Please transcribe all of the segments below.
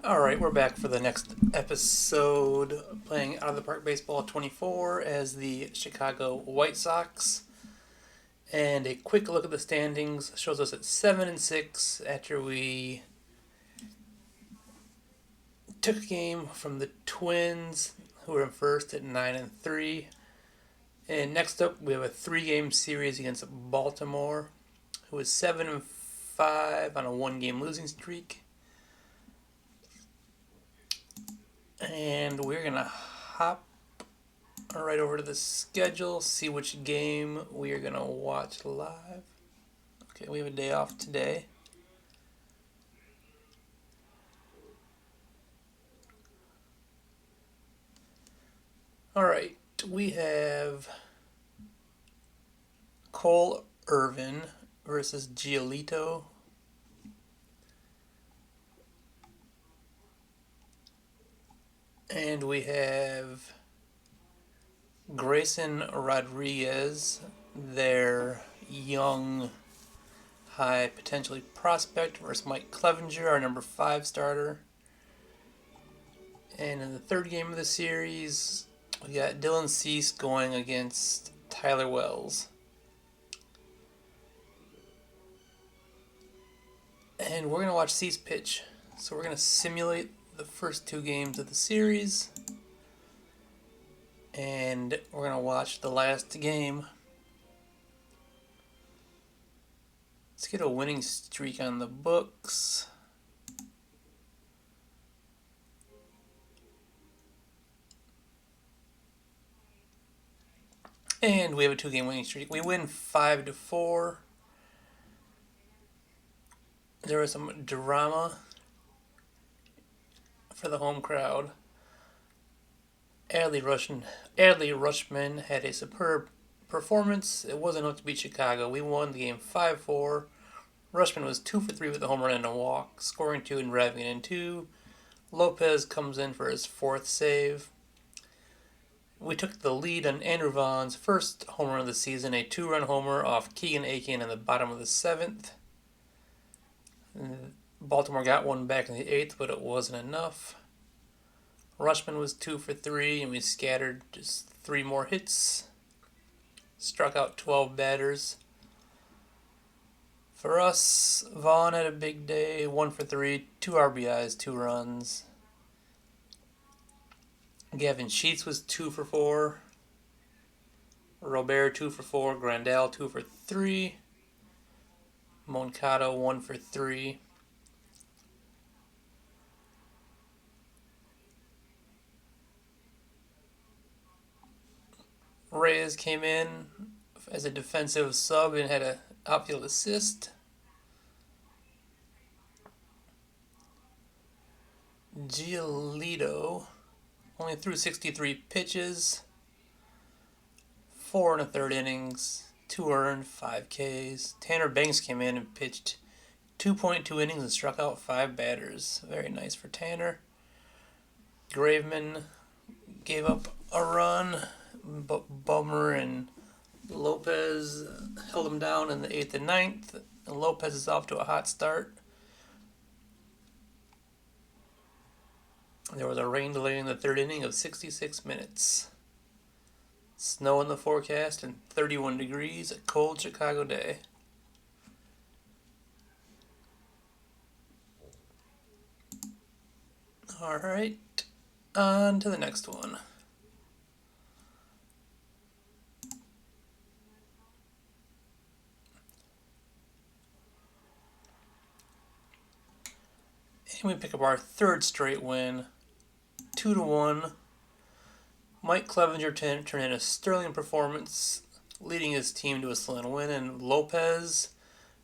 Alright, we're back for the next episode playing Out of the Park Baseball 24 as the Chicago White Sox. And a quick look at the standings shows us at 7-6 after we took a game from the Twins, who were in first at 9-3. And next up, we have a 3-game series against Baltimore, who is 7-5 on a 1-game losing streak. And we're going to hop right over to the schedule, see which game we are going to watch live. Okay, we have a day off today. Alright, we have Cole Irvin versus Giolito. And we have Grayson Rodriguez, their young, high potentially prospect, versus Mike Clevenger, our number 5 starter. And in the third game of the series, we got Dylan Cease going against Tyler Wells. And we're going to watch Cease pitch. So we're going to simulate the first 2 games of the series, and we're going to watch the last game. Let's get a winning streak on the books. And we have a 2-game winning streak. We win 5-4. There was some drama for the home crowd. Adley Rutschman had a superb performance. It wasn't enough to beat Chicago. We won the game 5-4. Rutschman was 2 for 3 with a home run and a walk, scoring 2 and driving in 2. Lopez comes in for his 4th save. We took the lead on Andrew Vaughn's first home run of the season, a 2-run homer off Keegan Aiken in the bottom of the 7th. Baltimore got one back in the 8th, but it wasn't enough. Rutschman was 2 for 3, and we scattered just 3 more hits. Struck out 12 batters. For us, Vaughn had a big day, 1 for 3, 2 RBIs, 2 runs. Gavin Sheets was 2 for 4. Robert 2 for 4. Grandal 2 for 3. Moncada 1 for 3. Reyes came in as a defensive sub and had an outfield assist. Giolito only threw 63 pitches, 4 1/3 innings, 2 earned, 5 Ks. Tanner Banks came in and pitched 2.2 innings and struck out 5 batters. Very nice for Tanner. Graveman gave up a run, but Bummer and Lopez held him down in the 8th and 9th. And Lopez is off to a hot start. There was a rain delay in the 3rd inning of 66 minutes. Snow in the forecast and 31 degrees, a cold Chicago day. Alright, on to the next one. And we pick up our 3rd straight win, 2-1. Mike Clevenger turned in a sterling performance, leading his team to a slim win, and Lopez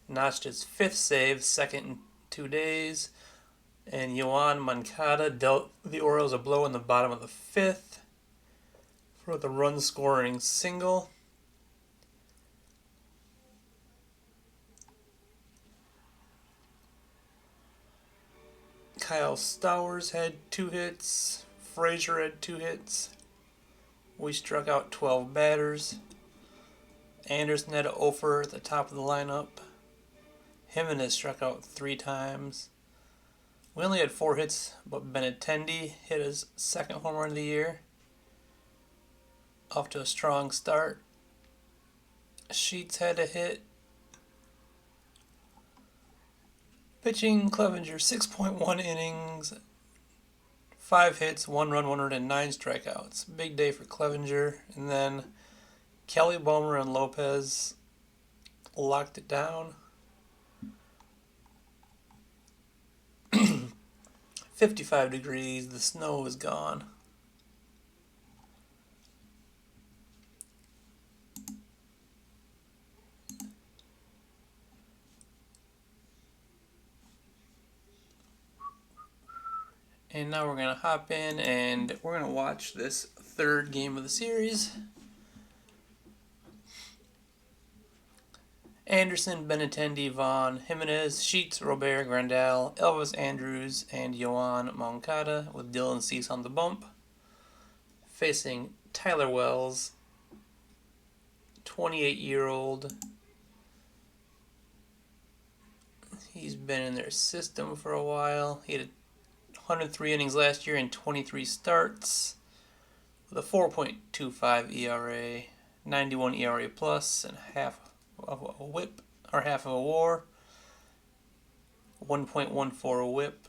notched his 5th save, 2nd in 2 days, and Yoan Moncada dealt the Orioles a blow in the bottom of the 5th for the run-scoring single. Kyle Stowers had 2 hits. Frazier had 2 hits. We struck out 12 batters. Anderson had an offer at the top of the lineup. Jimenez struck out 3 times. We only had 4 hits, but Benintendi hit his second home run of the year. Off to a strong start. Sheets had a hit. Pitching, Clevenger, 6.1 innings, 5 hits, 1 run, 109 strikeouts. Big day for Clevenger. And then Kelly, Ballmer, and Lopez locked it down. 55 degrees, the snow is gone. And now we're going to hop in and we're going to watch this third game of the series. Anderson, Benintendi, Vaughn, Jimenez, Sheets, Robert, Grandal, Elvis Andrews, and Yoan Moncada with Dylan Cease on the bump. Facing Tyler Wells, 28-year-old. He's been in their system for a while. He had 103 innings last year and 23 starts with a 4.25 ERA, 91 ERA plus, and half of a whip, or half of a WAR, 1.14 whip.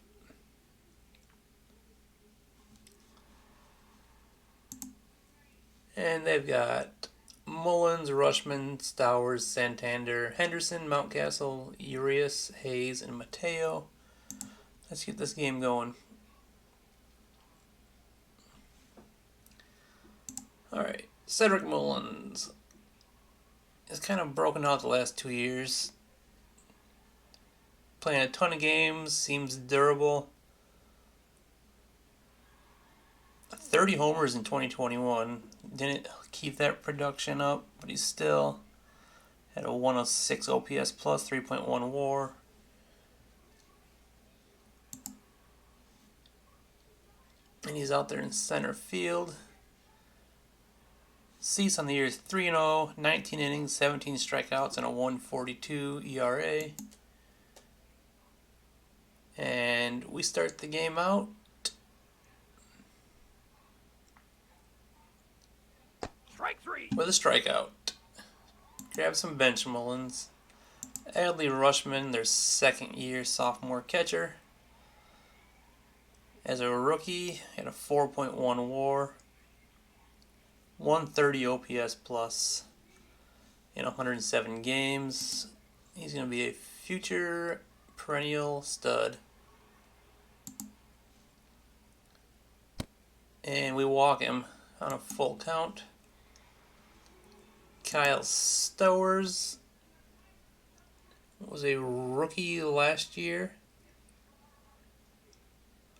And they've got Mullins, Rushman, Stowers, Santander, Henderson, Mountcastle, Urias, Hayes, and Mateo. Let's get this game going. Alright, Cedric Mullins is kind of broken out the last 2 years. Playing a ton of games, seems durable. 30 homers in 2021. Didn't keep that production up, but he's still had a 106 OPS plus, 3.1 WAR. And he's out there in center field. Cease on the year is 3-0, 19 innings, 17 strikeouts, and a 1.42 ERA. And we start the game out. Strike 3 with a strikeout. Grab some bench Mullins. Adley Rushman, their second-year sophomore catcher. As a rookie, had a 4.1 WAR, 130 OPS plus in 107 games. He's going to be a future perennial stud. And we walk him on a full count. Kyle Stowers was a rookie last year.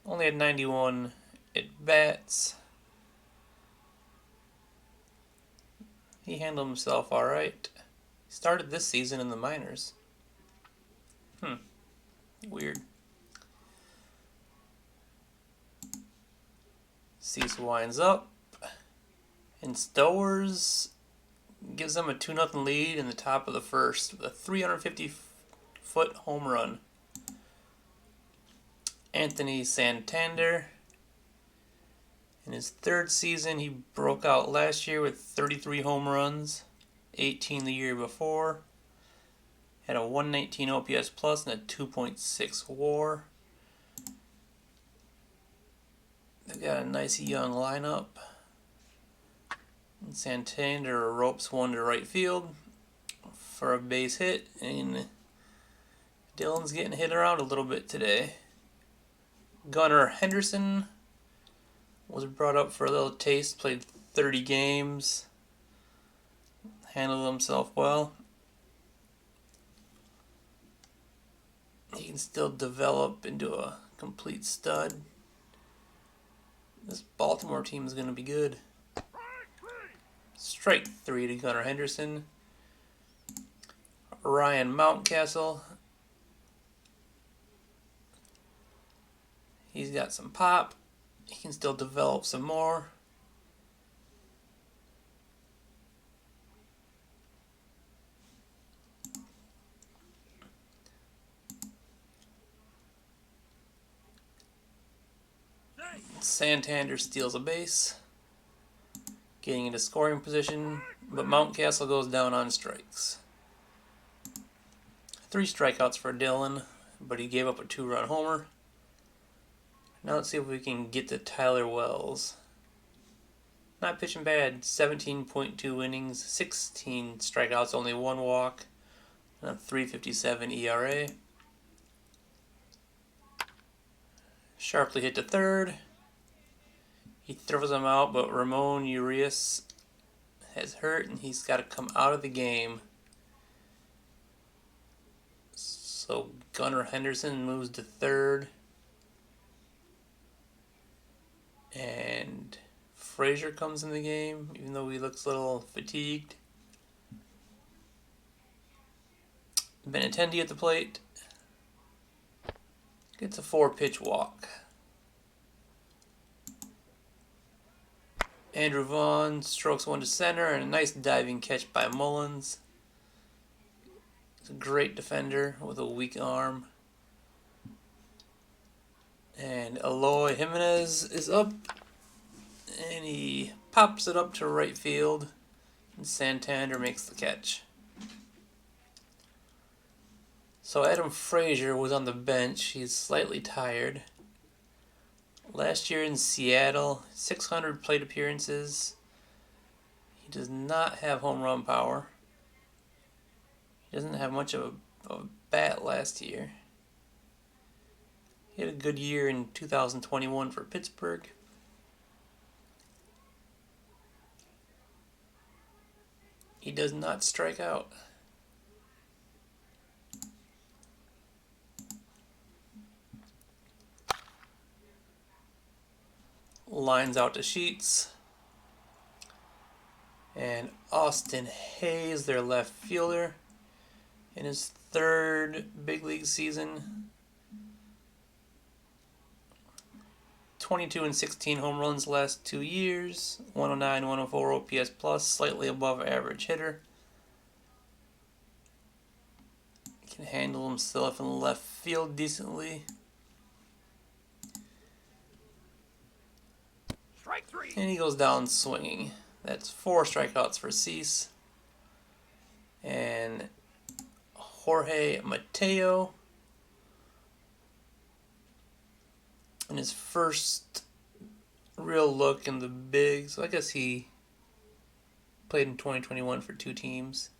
Only had 91 at-bats. He handled himself alright. He started this season in the minors. Weird. Cease winds up. And Stowers gives them a 2-0 lead in the top of the first with a 350-foot home run. Anthony Santander, in his third season, he broke out last year with 33 home runs, 18 the year before. Had a 119 OPS plus and a 2.6 WAR. They've got a nice young lineup. And Santander ropes one to right field for a base hit, and Dylan's getting hit around a little bit today. Gunnar Henderson was brought up for a little taste, played 30 games, handled himself well. He can still develop into a complete stud. This Baltimore team is going to be good. Strike 3 to Gunnar Henderson. Ryan Mountcastle. He's got some pop. He can still develop some more. Santander steals a base, getting into scoring position, but Mountcastle goes down on strikes. 3 strikeouts for Dylan, but he gave up a 2-run homer. Now let's see if we can get to Tyler Wells. Not pitching bad, 17.2 innings, 16 strikeouts, only 1 walk, and a 3.57 ERA. Sharply hit to third. He throws him out, but Ramon Urias has hurt, and he's got to come out of the game. So Gunnar Henderson moves to third. And Frazier comes in the game, even though he looks a little fatigued. Benintendi at the plate. Gets a 4-pitch walk. Andrew Vaughn strokes one to center, and a nice diving catch by Mullins. He's a great defender with a weak arm. And Eloy Jimenez is up, and he pops it up to right field, and Santander makes the catch. So Adam Frazier was on the bench. He's slightly tired. Last year in Seattle, 600 plate appearances. He does not have home run power. He doesn't have much of a bat last year. He had a good year in 2021 for Pittsburgh. He does not strike out. Lines out to Sheets. And Austin Hayes, their left fielder, in his 3rd big league season. 22 and 16 home runs last 2 years. 109, 104 OPS plus, slightly above average hitter. Can handle himself in left field decently. Strike 3. And he goes down swinging. That's 4 strikeouts for Cease. And Jorge Mateo, in his first real look in the big, so I guess he played in 2021 for 2 teams.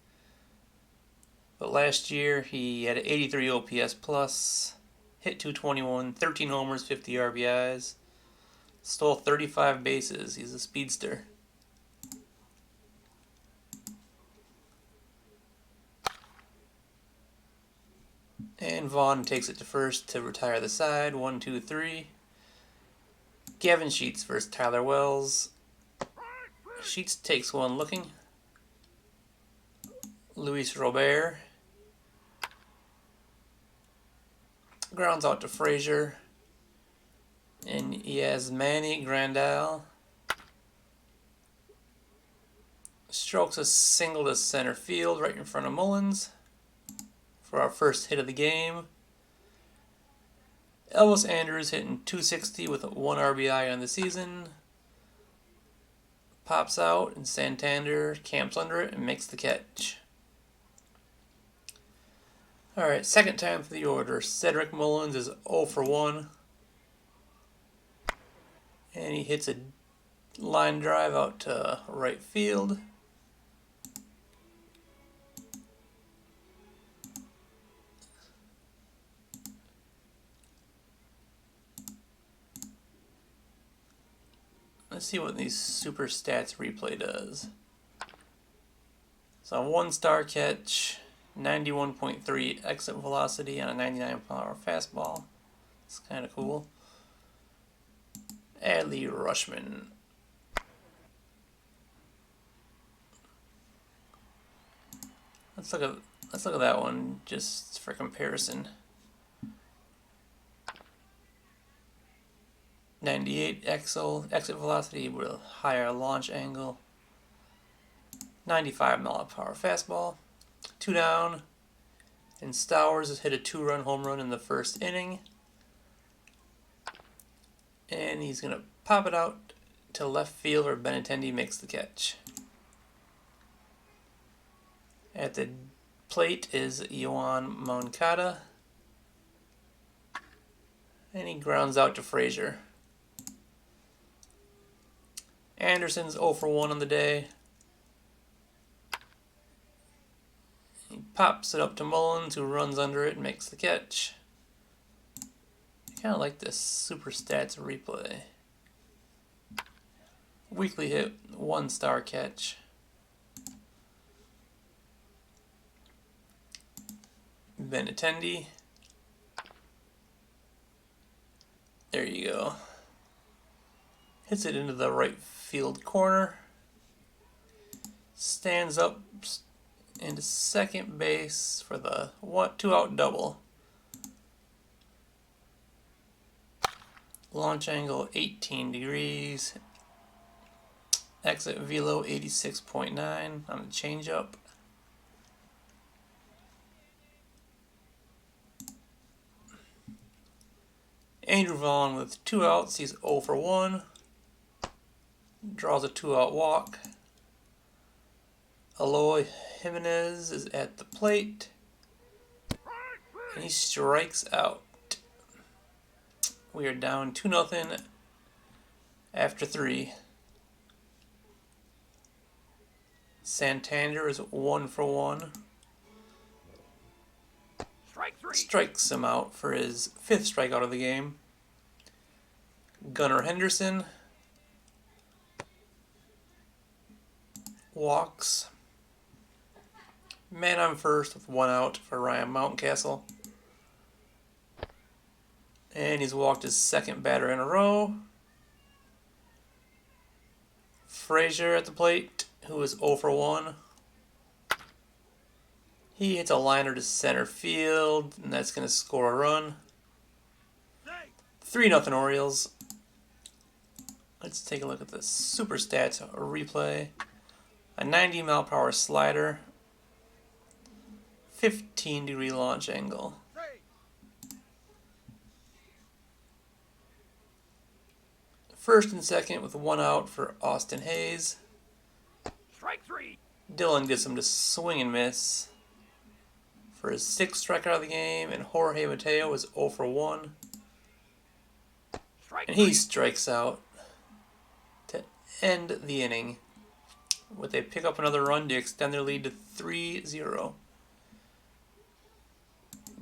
But last year he had an 83 OPS plus, hit 221, 13 homers, 50 RBIs, stole 35 bases. He's a speedster. And Vaughn takes it to first to retire the side. 1, 2, 3. Gavin Sheets versus Tyler Wells. Sheets takes one looking. Luis Robert grounds out to Frazier. And Yasmani Grandal strokes a single to center field right in front of Mullins for our first hit of the game. Elvis Andrews hitting 260 with 1 RBI on the season. Pops out, and Santander camps under it and makes the catch. Alright, second time for the order. Cedric Mullins is 0 for 1. And he hits a line drive out to right field. Let's see what these super stats replay does. So 1-star catch, 91.3 exit velocity on a 99-mile-per-hour fastball. It's kind of cool. Adley Rushman. Let's look at that one just for comparison. 98 exit velocity with a higher launch angle. 95-mile-per-hour fastball. 2 down. And Stowers has hit a 2-run home run in the first inning. And he's going to pop it out to left field where Benintendi makes the catch. At the plate is Yoan Moncada. And he grounds out to Frazier. Anderson's 0 for 1 on the day. He pops it up to Mullins, who runs under it and makes the catch. I kind of like this super stats replay. Weekly hit, 1-star catch. Benintendi. There you go. Hits it into the right field corner. Stands up into second base for the 2-out double. Launch angle 18 degrees. Exit velo 86.9 on the changeup. Andrew Vaughn with 2 outs. He's 0 for 1. Draws a 2-out walk. Eloy Jimenez is at the plate. And he strikes out. We are down 2-0 after 3. Santander is 1 for 1. Strike 3. Strikes him out for his 5th strikeout of the game. Gunnar Henderson walks. Man on first with 1 out for Ryan Mountcastle. And he's walked his 2nd batter in a row. Frazier at the plate, who is 0 for 1. He hits a liner to center field, and that's going to score a run. 3-0 Orioles. Let's take a look at the super stats replay. A 90-mile-per-hour slider. 15-degree launch angle. First and second with 1 out for Austin Hayes. Strike 3. Dylan gets him to swing and miss for his 6th strikeout of the game, and Jorge Mateo is 0 for 1. And he strikes out to end the inning, but they pick up another run to extend their lead to 3-0.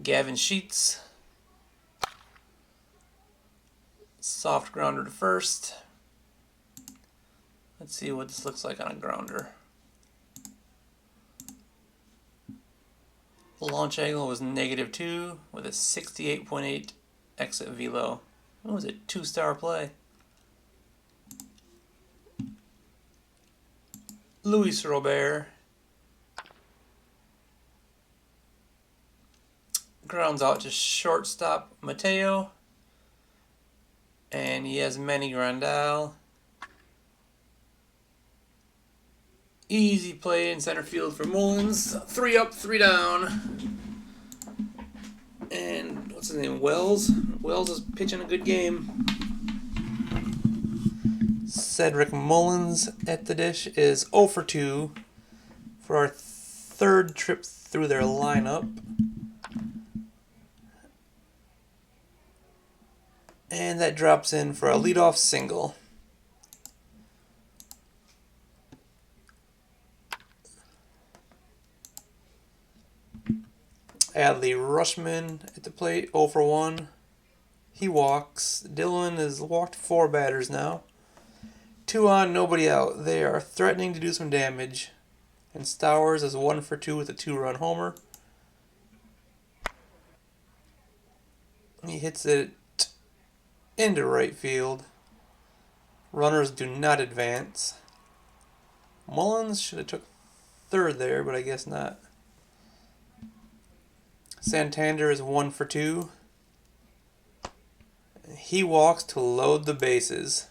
Gavin Sheets, soft grounder to first. Let's see what this looks like on a grounder. The launch angle was -2 with a 68.8 exit velo. What was it? 2-star play. Luis Robert grounds out to shortstop Mateo. And he has Manny Grandal. Easy play in center field for Mullins. 3 up, 3 down. And what's his name? Wells. Wells is pitching a good game. Cedric Mullins at the dish is 0 for 2 for our 3rd trip through their lineup. And that drops in for a leadoff single. Adley Rushman at the plate, 0 for 1. He walks. Dylan has walked 4 batters now. 2 on, nobody out. They are threatening to do some damage. And Stowers is 1 for 2 with a 2-run homer. He hits it into right field. Runners do not advance. Mullins should have took 3rd there, but I guess not. Santander is 1 for 2. He walks to load the bases.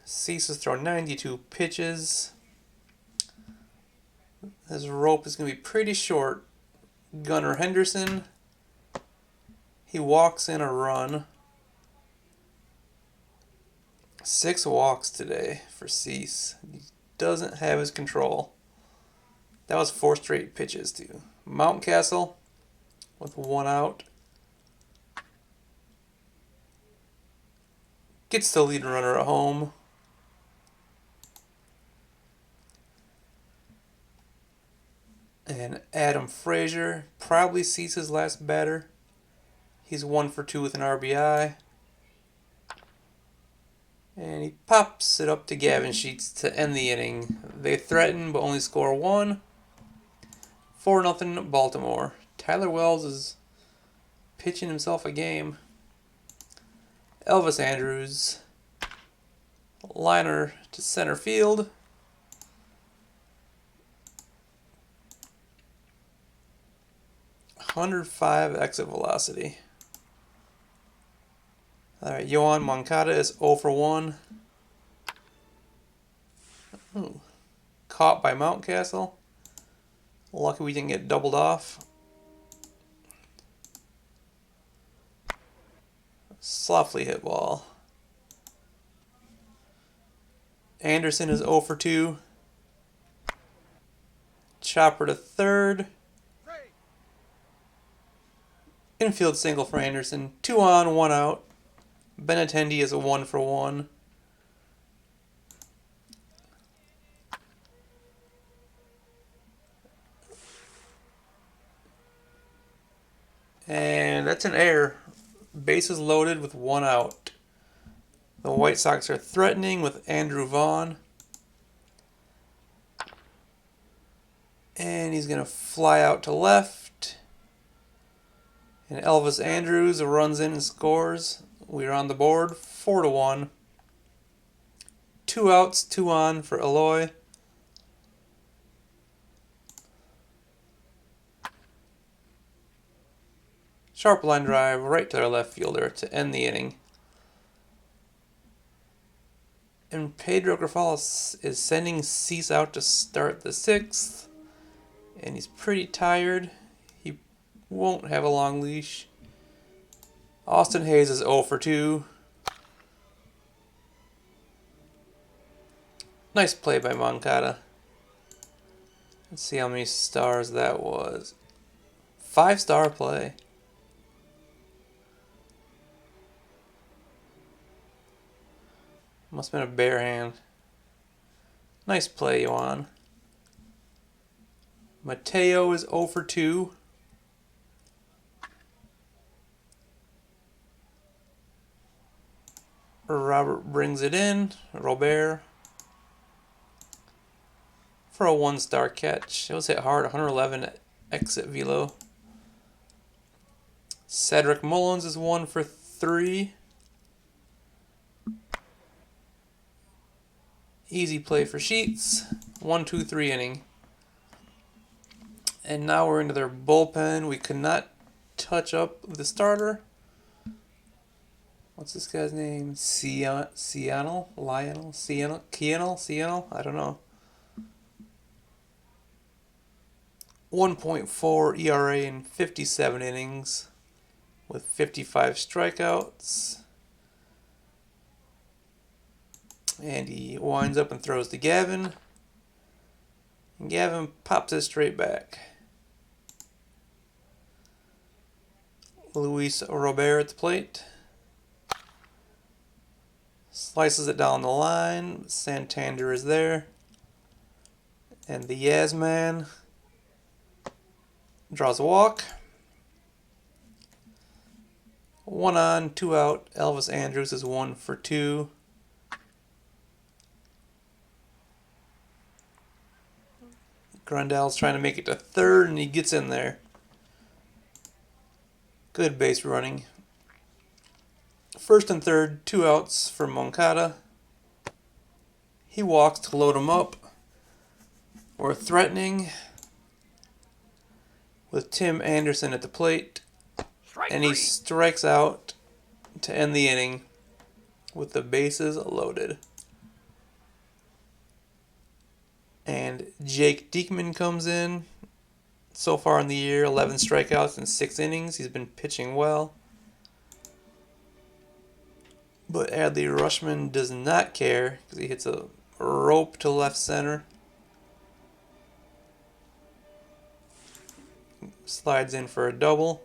Cease has thrown 92 pitches. His rope is going to be pretty short. Gunnar Henderson. He walks in a run. 6 walks today for Cease. He doesn't have his control. That was 4 straight pitches too. Mountcastle with 1 out. Gets the lead runner at home. And Adam Frazier probably sees his last batter. He's 1 for 2 with an RBI. And he pops it up to Gavin Sheets to end the inning. They threaten but only score 1. 4-0 Baltimore. Tyler Wells is pitching himself a game. Elvis Andrews. Liner to center field. .105 exit velocity. Alright, Yohan Moncada is 0 for 1. Ooh. Caught by Mountcastle. Lucky we didn't get doubled off. Softly hit ball. Anderson is 0 for 2. Chopper to third. Infield single for Anderson. 2 on, 1 out. Benintendi is a 1 for 1. And that's an error. Bases loaded with 1 out. The White Sox are threatening with Andrew Vaughn. And he's going to fly out to left. And Elvis Andrews runs in and scores. We're on the board, 4-1. 2 outs, 2 on for Eloy. Sharp line drive right to their left fielder to end the inning. And Pedro Grafales is sending Cease out to start the 6th. And he's pretty tired. He won't have a long leash. Austin Hayes is 0 for 2. Nice play by Moncada. Let's see how many stars that was. 5-star play. Must have been a bare hand. Nice play, Yohan. Mateo is 0 for 2. Robert brings it in. Robert. For a 1-star catch. It was hit hard. 111 exit velo. Cedric Mullins is 1 for 3. Easy play for Sheets. 1-2-3 inning. And now we're into their bullpen. We could not touch up the starter. What's this guy's name? Lionel? Cianel? I don't know. 1.4 ERA in 57 innings with 55 strikeouts. And he winds up and throws to Gavin. And Gavin pops it straight back. Luis Robert at the plate. Slices it down the line. Santander is there. And the Yasman draws a walk. 1 on, 2 out. Elvis Andrews is 1 for 2. Grundell's trying to make it to third, and he gets in there. Good base running. First and third, 2 outs for Moncada. He walks to load him up. We're threatening with Tim Anderson at the plate. And he strikes out to end the inning with the bases loaded. And Jake Diekman comes in. So far in the year, 11 strikeouts in 6 innings. He's been pitching well. But Adley Rushman does not care because he hits a rope to left center. Slides in for a double.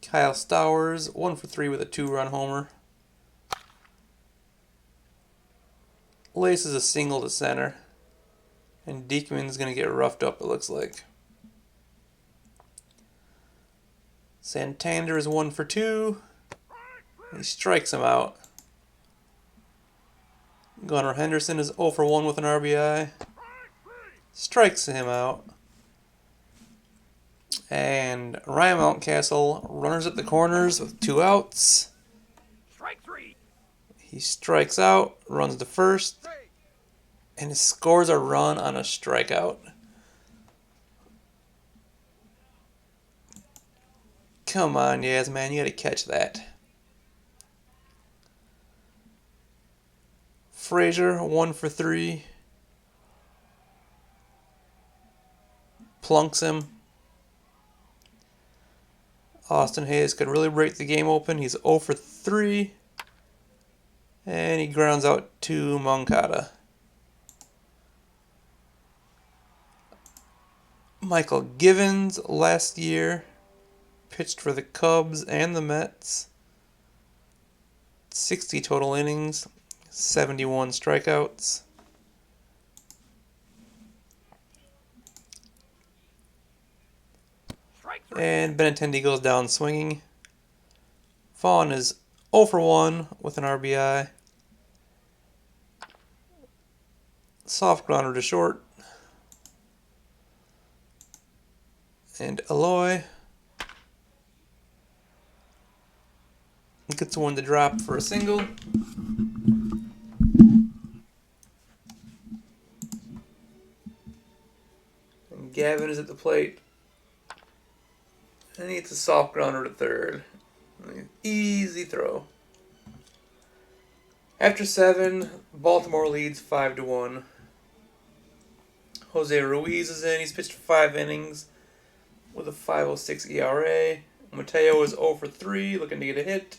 Kyle Stowers, 1 for 3 with a 2-run homer. Laces a single to center. And Diekman's going to get roughed up, it looks like. Santander is 1 for 2. He strikes him out. Gunnar Henderson is 0 for 1 with an RBI. Strikes him out. And Ryan Mountcastle runners at the corners with 2 outs. Strike 3. He strikes out, runs to first, and scores a run on a strikeout. Come on, Yaz, man, you gotta catch that. Frazier, 1 for 3. Plunks him. Austin Hayes could really break the game open. He's 0 for 3. And he grounds out to Moncada. Michael Givens, last year, pitched for the Cubs and the Mets. 60 total innings, 71 strikeouts. And Benintendi goes down swinging. Vaughn is 0 for 1 with an RBI. Soft grounder to short. And Eloy gets one to drop for a single. And Gavin is at the plate. And he hits a soft grounder to third. Easy throw. After 7, Baltimore leads 5-1. Jose Ruiz is in. He's pitched 5 innings with a 5.06 ERA. Mateo is 0 for 3, looking to get a hit.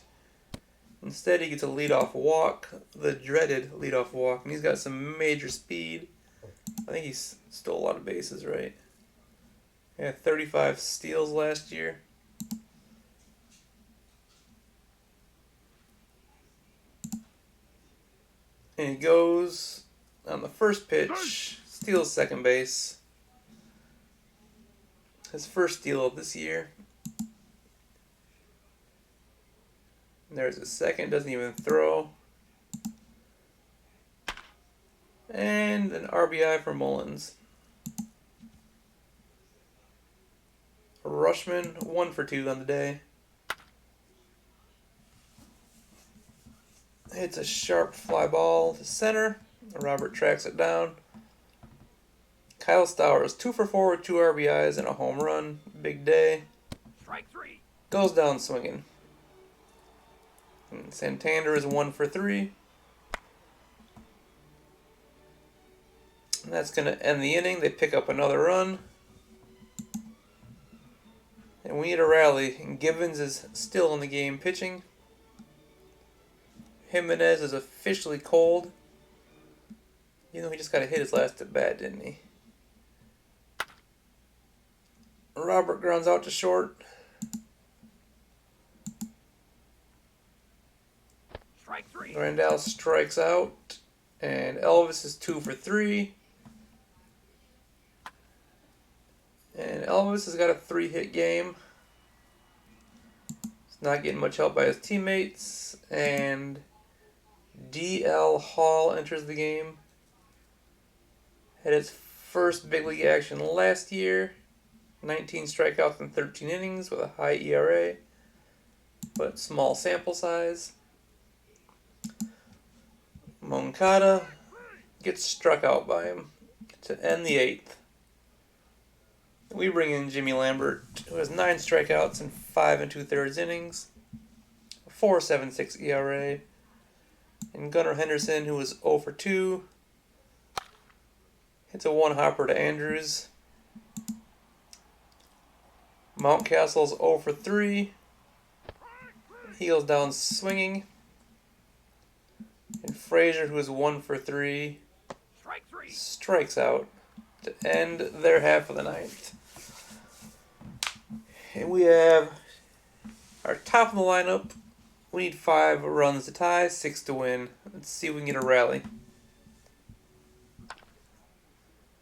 Instead, he gets a leadoff walk, the dreaded leadoff walk, and he's got some major speed. I think he's stole a lot of bases, right? Yeah, 35 steals last year. And he goes on the first pitch, steals second base. His first steal of this year. And there's his second, doesn't even throw. And an RBI for Mullins. Rushman, 1 for 2 on the day. Hits a sharp fly ball to center. Robert tracks it down. Kyle Stowers, 2 for 4 with 2 RBIs and a home run. Big day. Strike 3. Goes down swinging. And Santander is 1 for 3. And that's going to end the inning. They pick up another run. And we need a rally. And Givens is still in the game pitching. Jimenez is officially cold. You know, he just got to hit his last at bat, didn't he? Robert grounds out to short. Strike 3. Randall strikes out. And Elvis is 2 for 3. And Elvis has got a 3-hit game. He's not getting much help by his teammates. And D.L. Hall enters the game. Had his first big league action last year. 19 strikeouts in 13 innings with a high ERA. But small sample size. Moncada gets struck out by him to end the 8th. We bring in Jimmy Lambert, who has 9 strikeouts in 5 2/3 innings, 4.76 ERA, and Gunnar Henderson, who was 0 for 2, hits a 1-hopper to Andrews. Mountcastle's 0 for 3. He goes down swinging. And Frazier, who is 1 for 3, Strike 3. strikes out to end their half of the ninth. And we have our top of the lineup. We need 5 runs to tie, 6 to win. Let's see if we can get a rally.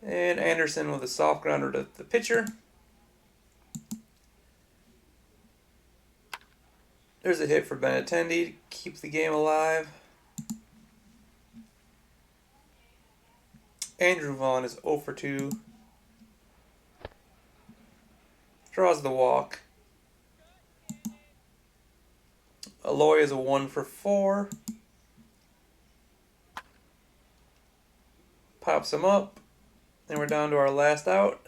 And Anderson with a soft grounder to the pitcher. There's a hit for Benintendi to keep the game alive. Andrew Vaughn is 0 for 2. Draws the walk. Aloy is a 1 for 4. Pops him up. And we're down to our last out.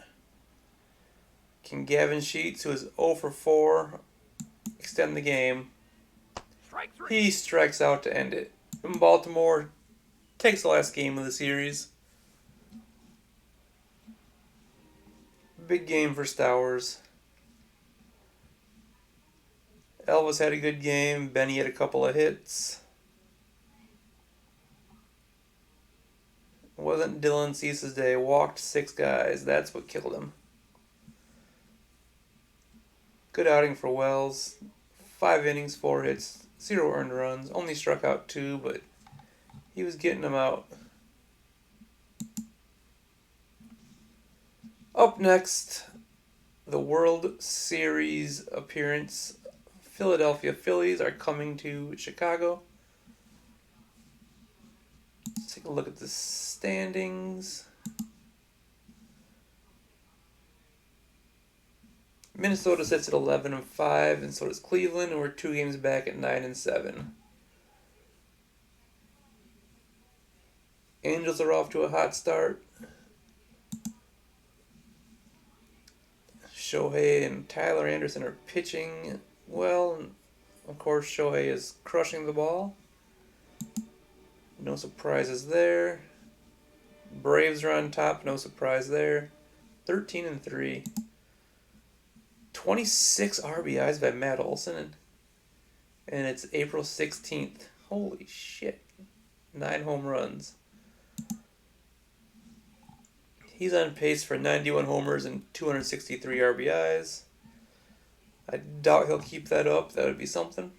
Can Gavin Sheets, who is 0 for 4, extend the game? Strike 3. He strikes out to end it. And Baltimore takes the last game of the series. Big game for Stowers. Elvis had a good game. Benny had a couple of hits. It wasn't Dylan Cease's day. Walked 6 guys. That's what killed him. Good outing for Wells. 5 innings, 4 hits, 0 earned runs. Only struck out 2, but he was getting them out. Up next, the World Series appearance. Philadelphia Phillies are coming to Chicago. Let's take a look at the standings. Minnesota sits at 11-5, and so does Cleveland, and we're 2 games back at 9-7. Angels are off to a hot start. Shohei and Tyler Anderson are pitching well, and of course Shohei is crushing the ball. No surprises there. Braves are on top, no surprise there. 13-3. 26 RBIs by Matt Olson, and it's April 16th. Holy shit. 9 home runs. He's on pace for 91 homers and 263 RBIs. I doubt he'll keep that up. That would be something.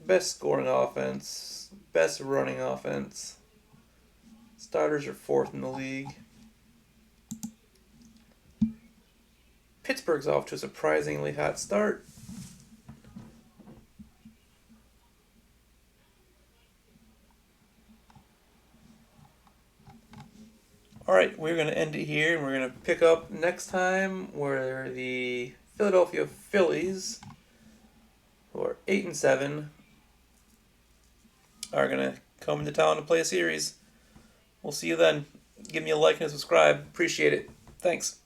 Best scoring offense. Best running offense. Starters are 4th in the league. Pittsburgh's off to a surprisingly hot start. Alright, we're going to end it here, and we're going to pick up next time where the Philadelphia Phillies, who are 8-7, are going to come to town to play a series. We'll see you then. Give me a like and a subscribe. Appreciate it. Thanks.